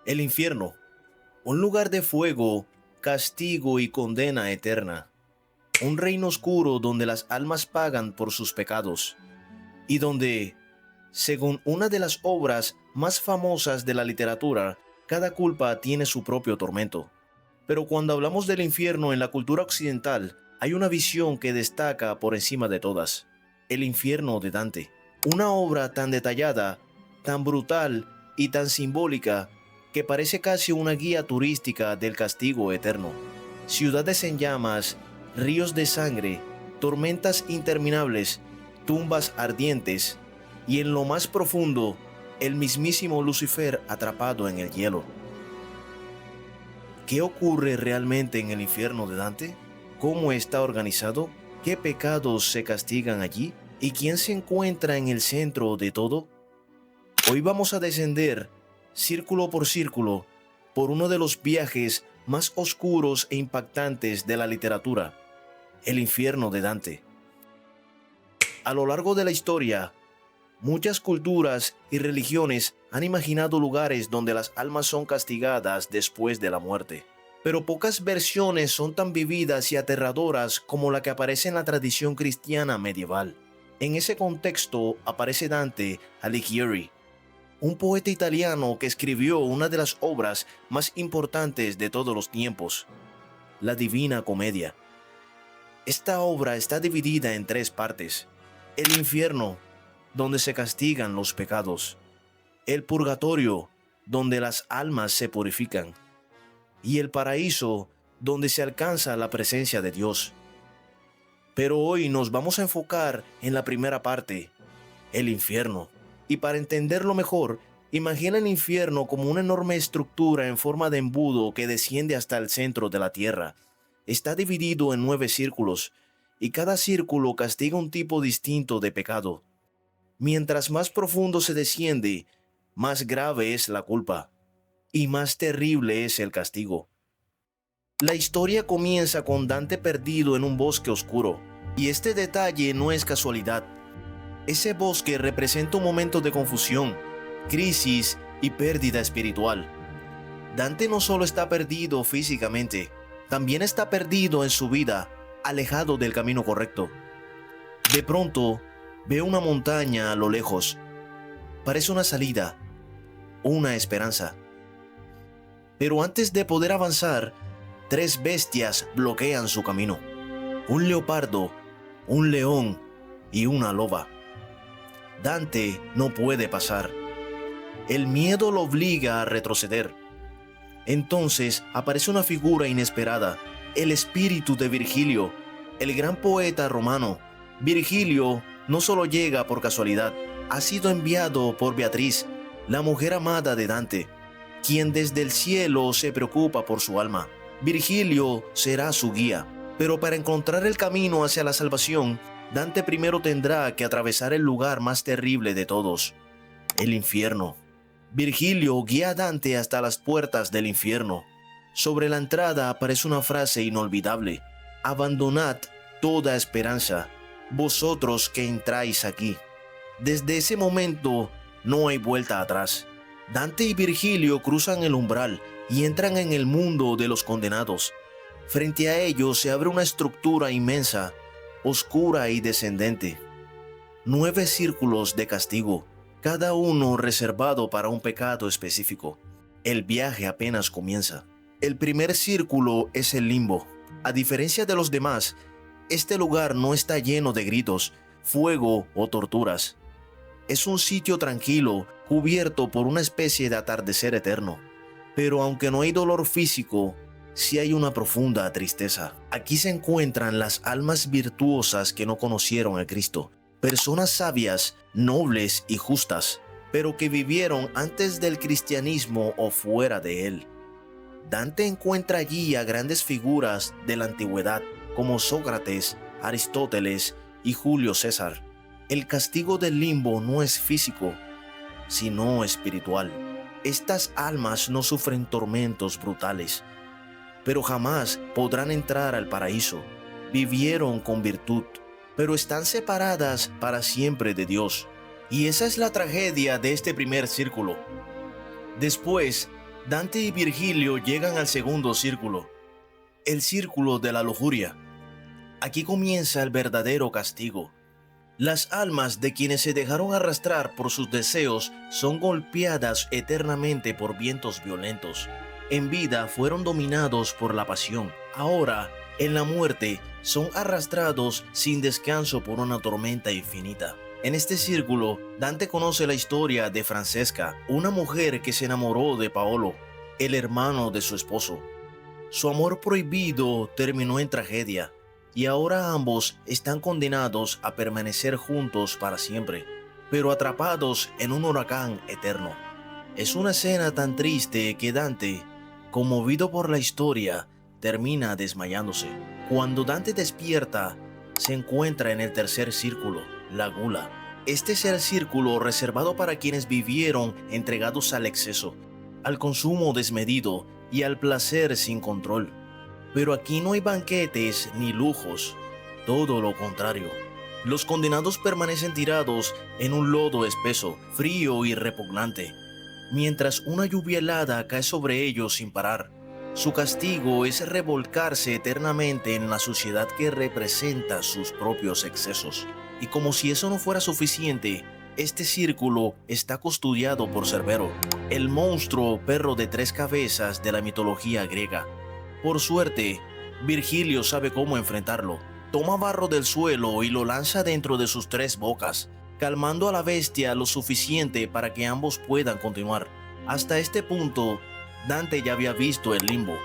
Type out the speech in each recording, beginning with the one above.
El infierno, un lugar de fuego, castigo y condena eterna. Un reino oscuro donde las almas pagan por sus pecados y donde, según una de las obras más famosas de la literatura, cada culpa tiene su propio tormento. Pero cuando hablamos del infierno en la cultura occidental, hay una visión que destaca por encima de todas: el infierno de Dante. Una obra tan detallada, tan brutal y tan simbólica que parece casi una guía turística del castigo eterno. Ciudades en llamas, ríos de sangre, tormentas interminables, tumbas ardientes y en lo más profundo, el mismísimo Lucifer atrapado en el hielo. ¿Qué ocurre realmente en el infierno de Dante? ¿Cómo está organizado? ¿Qué pecados se castigan allí? ¿Y quién se encuentra en el centro de todo? Hoy vamos a descender, círculo por círculo, por uno de los viajes más oscuros e impactantes de la literatura, el infierno de Dante. A lo largo de la historia, muchas culturas y religiones han imaginado lugares donde las almas son castigadas después de la muerte. Pero pocas versiones son tan vividas y aterradoras como la que aparece en la tradición cristiana medieval. En ese contexto aparece Dante Alighieri, un poeta italiano que escribió una de las obras más importantes de todos los tiempos, la Divina Comedia. Esta obra está dividida en tres partes: el infierno, donde se castigan los pecados; el purgatorio, donde las almas se purifican; y el paraíso, donde se alcanza la presencia de Dios. Pero hoy nos vamos a enfocar en la primera parte, el infierno. Y para entenderlo mejor, imagina el infierno como una enorme estructura en forma de embudo que desciende hasta el centro de la tierra. Está dividido en 9 círculos, y cada círculo castiga un tipo distinto de pecado. Mientras más profundo se desciende, más grave es la culpa, y más terrible es el castigo. La historia comienza con Dante perdido en un bosque oscuro, y este detalle no es casualidad. Ese bosque representa un momento de confusión, crisis y pérdida espiritual. Dante no solo está perdido físicamente, también está perdido en su vida, alejado del camino correcto. De pronto, ve una montaña a lo lejos. Parece una salida, una esperanza. Pero antes de poder avanzar, 3 bestias bloquean su camino: un leopardo, un león y una loba. Dante no puede pasar. El miedo lo obliga a retroceder. Entonces aparece una figura inesperada, el espíritu de Virgilio, el gran poeta romano. Virgilio no solo llega por casualidad, ha sido enviado por Beatriz, la mujer amada de Dante, quien desde el cielo se preocupa por su alma. Virgilio será su guía, pero para encontrar el camino hacia la salvación, Dante primero tendrá que atravesar el lugar más terrible de todos, el infierno. Virgilio guía a Dante hasta las puertas del infierno. Sobre la entrada aparece una frase inolvidable: abandonad toda esperanza, vosotros que entráis aquí. Desde ese momento no hay vuelta atrás. Dante y Virgilio cruzan el umbral y entran en el mundo de los condenados. Frente a ellos se abre una estructura inmensa, oscura y descendente. 9 círculos de castigo, cada uno reservado para un pecado específico. El viaje apenas comienza. El primer círculo es el limbo. A diferencia de los demás, este lugar no está lleno de gritos, fuego o torturas. Es un sitio tranquilo, cubierto por una especie de atardecer eterno. Pero aunque no hay dolor físico, sí hay una profunda tristeza. Aquí se encuentran las almas virtuosas que no conocieron a Cristo, personas sabias, nobles y justas, pero que vivieron antes del cristianismo o fuera de él. Dante encuentra allí a grandes figuras de la antigüedad, como Sócrates, Aristóteles y Julio César. El castigo del limbo no es físico, sino espiritual. Estas almas no sufren tormentos brutales, pero jamás podrán entrar al paraíso. Vivieron con virtud, pero están separadas para siempre de Dios. Y esa es la tragedia de este primer círculo. Después, Dante y Virgilio llegan al segundo círculo, el círculo de la lujuria. Aquí comienza el verdadero castigo. Las almas de quienes se dejaron arrastrar por sus deseos son golpeadas eternamente por vientos violentos. En vida fueron dominados por la pasión. Ahora, en la muerte, son arrastrados sin descanso por una tormenta infinita. En este círculo, Dante conoce la historia de Francesca, una mujer que se enamoró de Paolo, el hermano de su esposo. Su amor prohibido terminó en tragedia, y ahora ambos están condenados a permanecer juntos para siempre, pero atrapados en un huracán eterno. Es una escena tan triste que Dante, conmovido por la historia, termina desmayándose. Cuando Dante despierta, se encuentra en el tercer círculo, la gula. Este es el círculo reservado para quienes vivieron entregados al exceso, al consumo desmedido y al placer sin control. Pero aquí no hay banquetes ni lujos, todo lo contrario. Los condenados permanecen tirados en un lodo espeso, frío y repugnante, mientras una lluvia helada cae sobre ellos sin parar. Su castigo es revolcarse eternamente en la suciedad que representa sus propios excesos. Y como si eso no fuera suficiente, este círculo está custodiado por Cerbero, el monstruo perro de 3 cabezas de la mitología griega. Por suerte, Virgilio sabe cómo enfrentarlo. Toma barro del suelo y lo lanza dentro de sus 3 bocas, calmando a la bestia lo suficiente para que ambos puedan continuar. Hasta este punto, Dante ya había visto el limbo,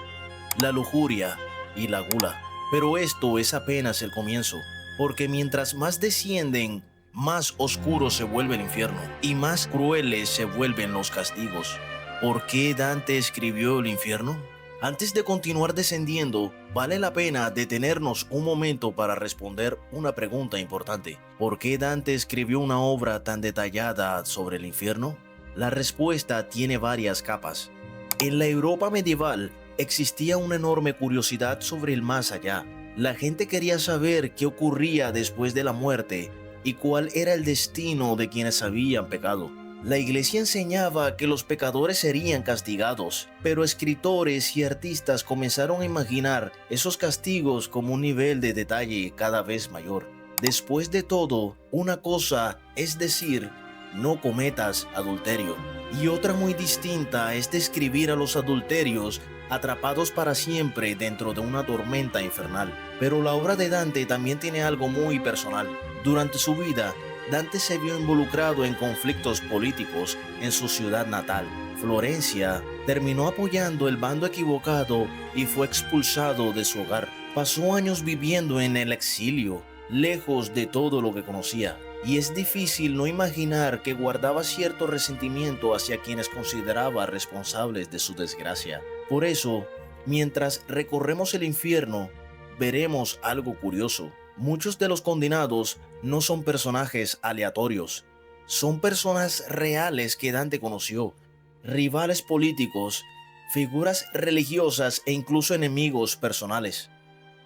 la lujuria y la gula. Pero esto es apenas el comienzo, porque mientras más descienden, más oscuro se vuelve el infierno y más crueles se vuelven los castigos. ¿Por qué Dante escribió el infierno? Antes de continuar descendiendo, vale la pena detenernos un momento para responder una pregunta importante. ¿Por qué Dante escribió una obra tan detallada sobre el infierno? La respuesta tiene varias capas. En la Europa medieval existía una enorme curiosidad sobre el más allá. La gente quería saber qué ocurría después de la muerte y cuál era el destino de quienes habían pecado. La iglesia enseñaba que los pecadores serían castigados, pero escritores y artistas comenzaron a imaginar esos castigos como un nivel de detalle cada vez mayor. Después de todo, una cosa es decir, no cometas adulterio, y otra muy distinta es describir a los adulterios atrapados para siempre dentro de una tormenta infernal. Pero la obra de Dante también tiene algo muy personal. Durante su vida, Dante se vio involucrado en conflictos políticos en su ciudad natal. Florencia terminó apoyando el bando equivocado y fue expulsado de su hogar. Pasó años viviendo en el exilio, lejos de todo lo que conocía. Y es difícil no imaginar que guardaba cierto resentimiento hacia quienes consideraba responsables de su desgracia. Por eso, mientras recorremos el infierno, veremos algo curioso. Muchos de los condenados no son personajes aleatorios, son personas reales que Dante conoció, rivales políticos, figuras religiosas e incluso enemigos personales.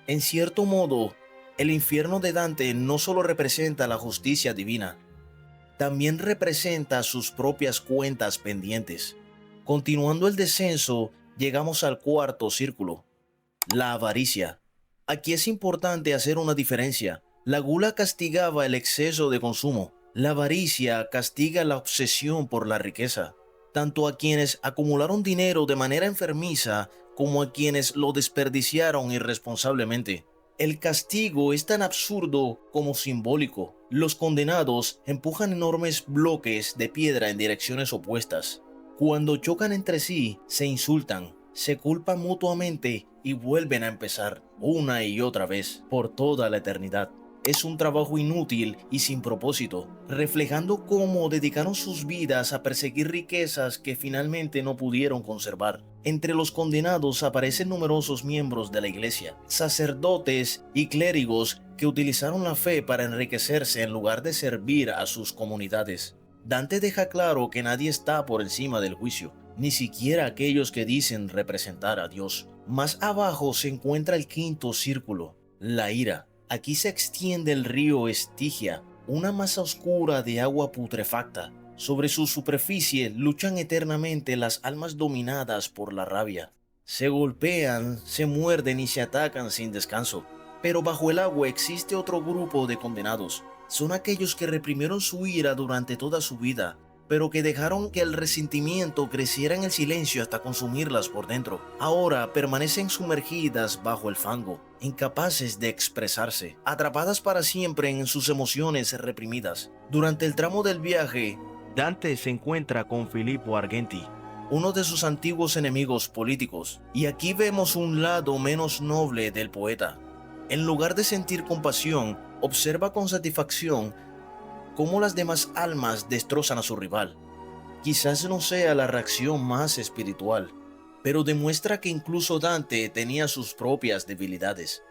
En cierto modo, el infierno de Dante no solo representa la justicia divina, también representa sus propias cuentas pendientes. Continuando el descenso, llegamos al cuarto círculo, la avaricia. Aquí es importante hacer una diferencia. La gula castigaba el exceso de consumo. La avaricia castiga la obsesión por la riqueza, tanto a quienes acumularon dinero de manera enfermiza como a quienes lo desperdiciaron irresponsablemente. El castigo es tan absurdo como simbólico. Los condenados empujan enormes bloques de piedra en direcciones opuestas. Cuando chocan entre sí, se insultan, se culpan mutuamente y vuelven a empezar una y otra vez por toda la eternidad. Es un trabajo inútil y sin propósito, reflejando cómo dedicaron sus vidas a perseguir riquezas que finalmente no pudieron conservar. Entre los condenados aparecen numerosos miembros de la iglesia, sacerdotes y clérigos que utilizaron la fe para enriquecerse en lugar de servir a sus comunidades. Dante deja claro que nadie está por encima del juicio, ni siquiera aquellos que dicen representar a Dios. Más abajo se encuentra el quinto círculo, la ira. Aquí se extiende el río Estigia, una masa oscura de agua putrefacta. Sobre su superficie luchan eternamente las almas dominadas por la rabia. Se golpean, se muerden y se atacan sin descanso. Pero bajo el agua existe otro grupo de condenados. Son aquellos que reprimieron su ira durante toda su vida, pero que dejaron que el resentimiento creciera en el silencio hasta consumirlas por dentro. Ahora permanecen sumergidas bajo el fango, incapaces de expresarse, atrapadas para siempre en sus emociones reprimidas. Durante el tramo del viaje, Dante se encuentra con Filippo Argenti, uno de sus antiguos enemigos políticos, y aquí vemos un lado menos noble del poeta. En lugar de sentir compasión, observa con satisfacción cómo las demás almas destrozan a su rival. Quizás no sea la reacción más espiritual, pero demuestra que incluso Dante tenía sus propias debilidades.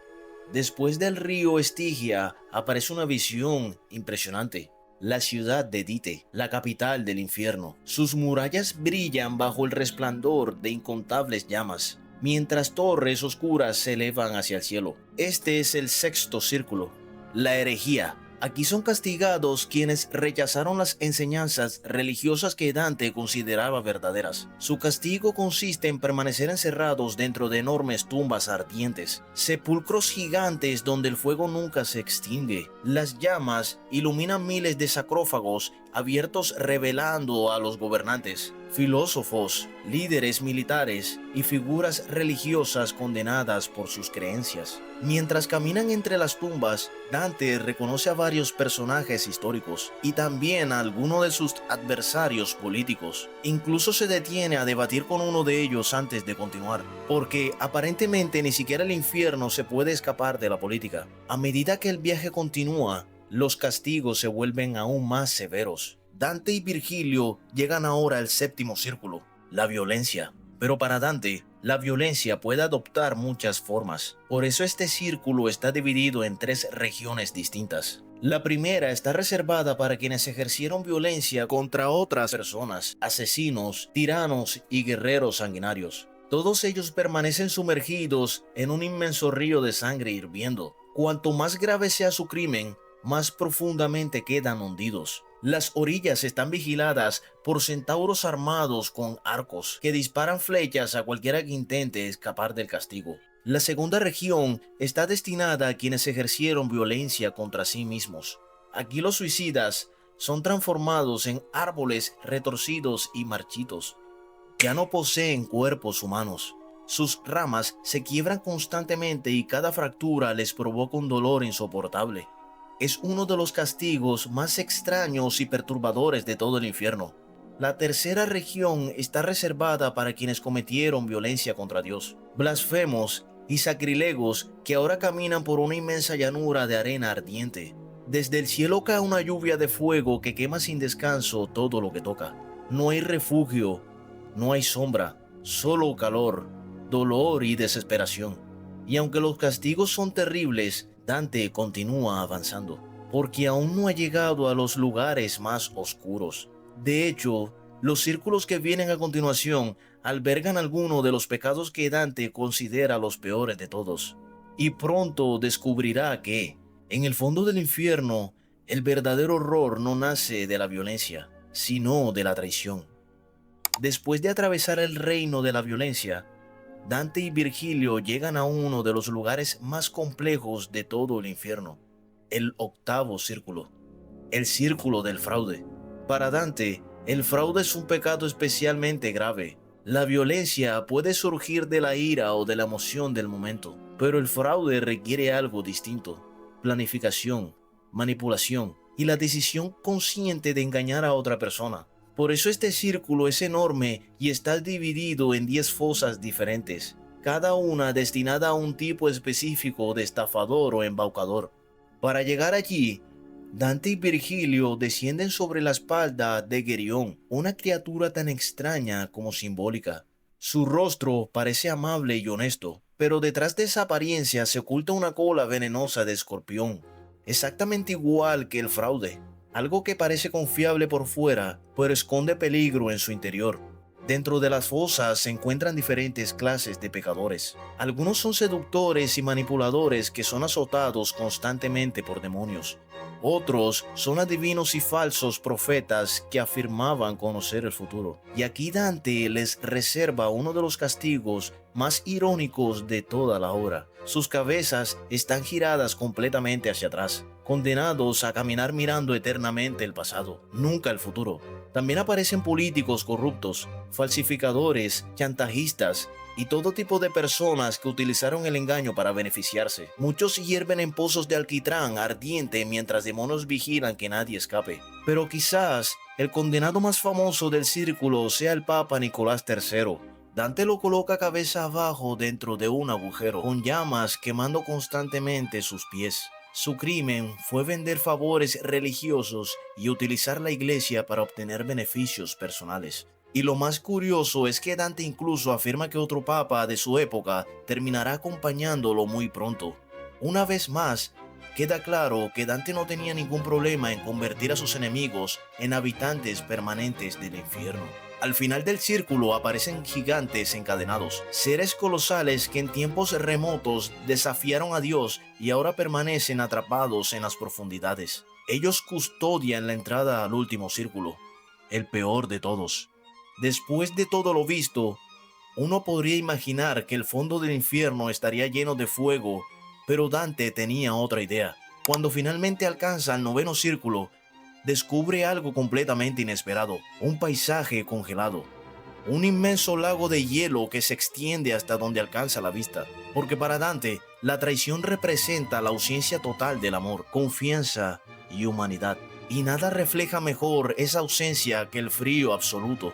Después del río Estigia aparece una visión impresionante. La ciudad de Dite, la capital del infierno. Sus murallas brillan bajo el resplandor de incontables llamas, mientras torres oscuras se elevan hacia el cielo. Este es el sexto círculo, la herejía. Aquí son castigados quienes rechazaron las enseñanzas religiosas que Dante consideraba verdaderas. Su castigo consiste en permanecer encerrados dentro de enormes tumbas ardientes, sepulcros gigantes donde el fuego nunca se extingue. Las llamas iluminan miles de sarcófagos abiertos revelando a los gobernantes, filósofos, líderes militares y figuras religiosas condenadas por sus creencias. Mientras caminan entre las tumbas, Dante reconoce a varios personajes históricos y también a algunos de sus adversarios políticos. Incluso se detiene a debatir con uno de ellos antes de continuar, porque aparentemente ni siquiera el infierno se puede escapar de la política. A medida que el viaje continúa, los castigos se vuelven aún más severos. Dante y Virgilio llegan ahora al séptimo círculo, la violencia. Pero para Dante, la violencia puede adoptar muchas formas. Por eso este círculo está dividido en tres regiones distintas. La primera está reservada para quienes ejercieron violencia contra otras personas, asesinos, tiranos y guerreros sanguinarios. Todos ellos permanecen sumergidos en un inmenso río de sangre hirviendo. Cuanto más grave sea su crimen, más profundamente quedan hundidos. Las orillas están vigiladas por centauros armados con arcos que disparan flechas a cualquiera que intente escapar del castigo. La segunda región está destinada a quienes ejercieron violencia contra sí mismos. Aquí los suicidas son transformados en árboles retorcidos y marchitos. Ya no poseen cuerpos humanos. Sus ramas se quiebran constantemente y cada fractura les provoca un dolor insoportable. Es uno de los castigos más extraños y perturbadores de todo el infierno. La tercera región está reservada para quienes cometieron violencia contra Dios, blasfemos y sacrilegos que ahora caminan por una inmensa llanura de arena ardiente. Desde el cielo cae una lluvia de fuego que quema sin descanso todo lo que toca. No hay refugio, no hay sombra, solo calor, dolor y desesperación. Y aunque los castigos son terribles, Dante continúa avanzando, porque aún no ha llegado a los lugares más oscuros. De hecho, los círculos que vienen a continuación albergan algunos de los pecados que Dante considera los peores de todos. Y pronto descubrirá que, en el fondo del infierno, el verdadero horror no nace de la violencia, sino de la traición. Después de atravesar el reino de la violencia, Dante y Virgilio llegan a uno de los lugares más complejos de todo el infierno, el octavo círculo, el círculo del fraude. Para Dante, el fraude es un pecado especialmente grave. La violencia puede surgir de la ira o de la emoción del momento, pero el fraude requiere algo distinto: planificación, manipulación y la decisión consciente de engañar a otra persona. Por eso este círculo es enorme y está dividido en 10 fosas diferentes, cada una destinada a un tipo específico de estafador o embaucador. Para llegar allí, Dante y Virgilio descienden sobre la espalda de Gerión, una criatura tan extraña como simbólica. Su rostro parece amable y honesto, pero detrás de esa apariencia se oculta una cola venenosa de escorpión, exactamente igual que el fraude. Algo que parece confiable por fuera, pero esconde peligro en su interior. Dentro de las fosas se encuentran diferentes clases de pecadores. Algunos son seductores y manipuladores que son azotados constantemente por demonios. Otros son adivinos y falsos profetas que afirmaban conocer el futuro. Y aquí Dante les reserva uno de los castigos más irónicos de toda la obra. Sus cabezas están giradas completamente hacia atrás, condenados a caminar mirando eternamente el pasado, nunca el futuro. También aparecen políticos corruptos, falsificadores, chantajistas y todo tipo de personas que utilizaron el engaño para beneficiarse. Muchos hierven en pozos de alquitrán ardiente mientras demonios vigilan que nadie escape. Pero quizás el condenado más famoso del círculo sea el Papa Nicolás III. Dante lo coloca cabeza abajo dentro de un agujero, con llamas quemando constantemente sus pies. Su crimen fue vender favores religiosos y utilizar la iglesia para obtener beneficios personales. Y lo más curioso es que Dante incluso afirma que otro papa de su época terminará acompañándolo muy pronto. Una vez más, queda claro que Dante no tenía ningún problema en convertir a sus enemigos en habitantes permanentes del infierno. Al final del círculo aparecen gigantes encadenados, seres colosales que en tiempos remotos desafiaron a Dios y ahora permanecen atrapados en las profundidades. Ellos custodian la entrada al último círculo, el peor de todos. Después de todo lo visto, uno podría imaginar que el fondo del infierno estaría lleno de fuego, pero Dante tenía otra idea. Cuando finalmente alcanza el noveno círculo, descubre algo completamente inesperado, un paisaje congelado, un inmenso lago de hielo que se extiende hasta donde alcanza la vista. Porque para Dante, la traición representa la ausencia total del amor, confianza y humanidad. Y nada refleja mejor esa ausencia que el frío absoluto.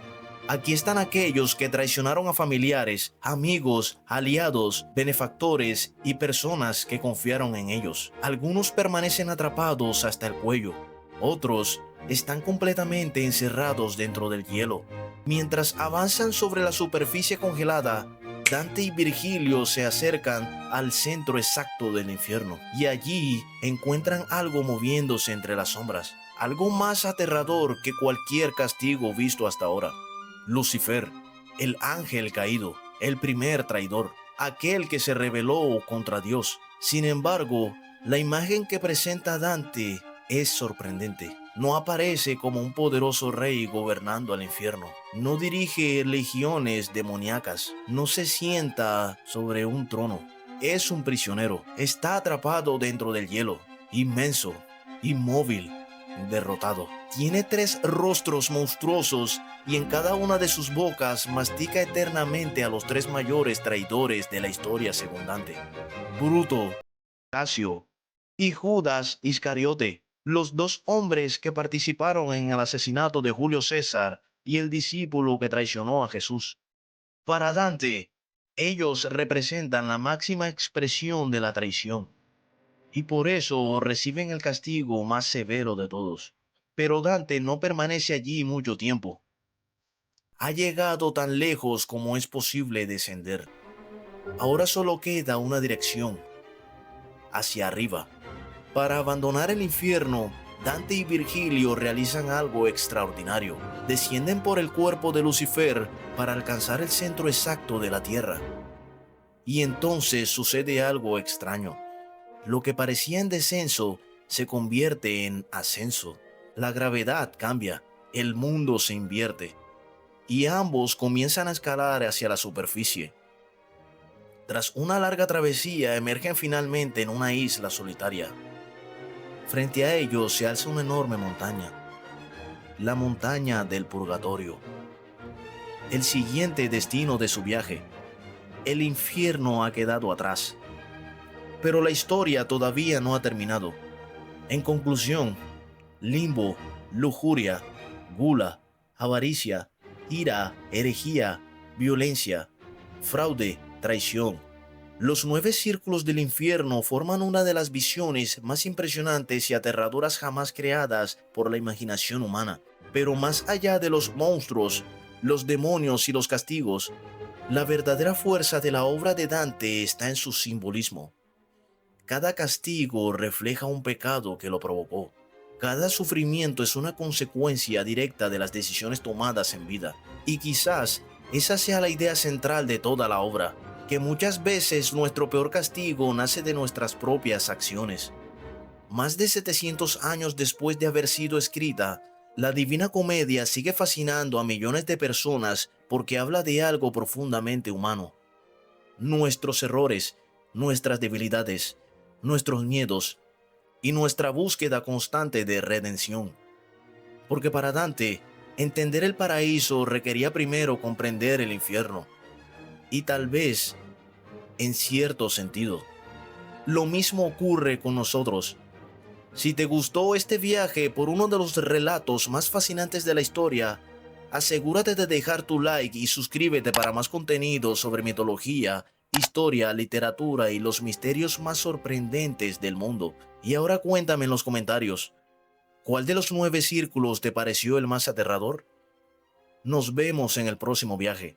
Aquí están aquellos que traicionaron a familiares, amigos, aliados, benefactores y personas que confiaron en ellos. Algunos permanecen atrapados hasta el cuello. Otros están completamente encerrados dentro del hielo. Mientras avanzan sobre la superficie congelada, Dante y Virgilio se acercan al centro exacto del infierno y allí encuentran algo moviéndose entre las sombras, algo más aterrador que cualquier castigo visto hasta ahora. Lucifer, el ángel caído, el primer traidor, aquel que se rebeló contra Dios. Sin embargo, la imagen que presenta Dante es sorprendente. No aparece como un poderoso rey gobernando al infierno. No dirige legiones demoníacas. No se sienta sobre un trono. Es un prisionero. Está atrapado dentro del hielo. Inmenso, inmóvil, derrotado. Tiene 3 rostros monstruosos y en cada una de sus bocas mastica eternamente a los 3 mayores traidores de la historia según Dante: Bruto, Casio y Judas Iscariote, los 2 hombres que participaron en el asesinato de Julio César y el discípulo que traicionó a Jesús. Para Dante, ellos representan la máxima expresión de la traición y por eso reciben el castigo más severo de todos. Pero Dante no permanece allí mucho tiempo. Ha llegado tan lejos como es posible descender. Ahora solo queda una dirección: hacia arriba. Para abandonar el infierno, Dante y Virgilio realizan algo extraordinario. Descienden por el cuerpo de Lucifer para alcanzar el centro exacto de la tierra. Y entonces sucede algo extraño. Lo que parecía en descenso se convierte en ascenso. La gravedad cambia, el mundo se invierte, y ambos comienzan a escalar hacia la superficie. Tras una larga travesía, emergen finalmente en una isla solitaria. Frente a ellos se alza una enorme montaña, la montaña del purgatorio, el siguiente destino de su viaje. El infierno ha quedado atrás, pero la historia todavía no ha terminado. En conclusión, limbo, lujuria, gula, avaricia, ira, herejía, violencia, fraude, traición. Los 9 círculos del infierno forman una de las visiones más impresionantes y aterradoras jamás creadas por la imaginación humana. Pero más allá de los monstruos, los demonios y los castigos, la verdadera fuerza de la obra de Dante está en su simbolismo. Cada castigo refleja un pecado que lo provocó. Cada sufrimiento es una consecuencia directa de las decisiones tomadas en vida. Y quizás esa sea la idea central de toda la obra, que muchas veces nuestro peor castigo nace de nuestras propias acciones. Más de 700 años después de haber sido escrita, la Divina Comedia sigue fascinando a millones de personas porque habla de algo profundamente humano. Nuestros errores, nuestras debilidades, nuestros miedos y nuestra búsqueda constante de redención. Porque para Dante, entender el paraíso requería primero comprender el infierno. Y tal vez, en cierto sentido, lo mismo ocurre con nosotros. Si te gustó este viaje por uno de los relatos más fascinantes de la historia, asegúrate de dejar tu like y suscríbete para más contenido sobre mitología, historia, literatura y los misterios más sorprendentes del mundo. Y ahora cuéntame en los comentarios, ¿cuál de los 9 círculos te pareció el más aterrador? Nos vemos en el próximo viaje.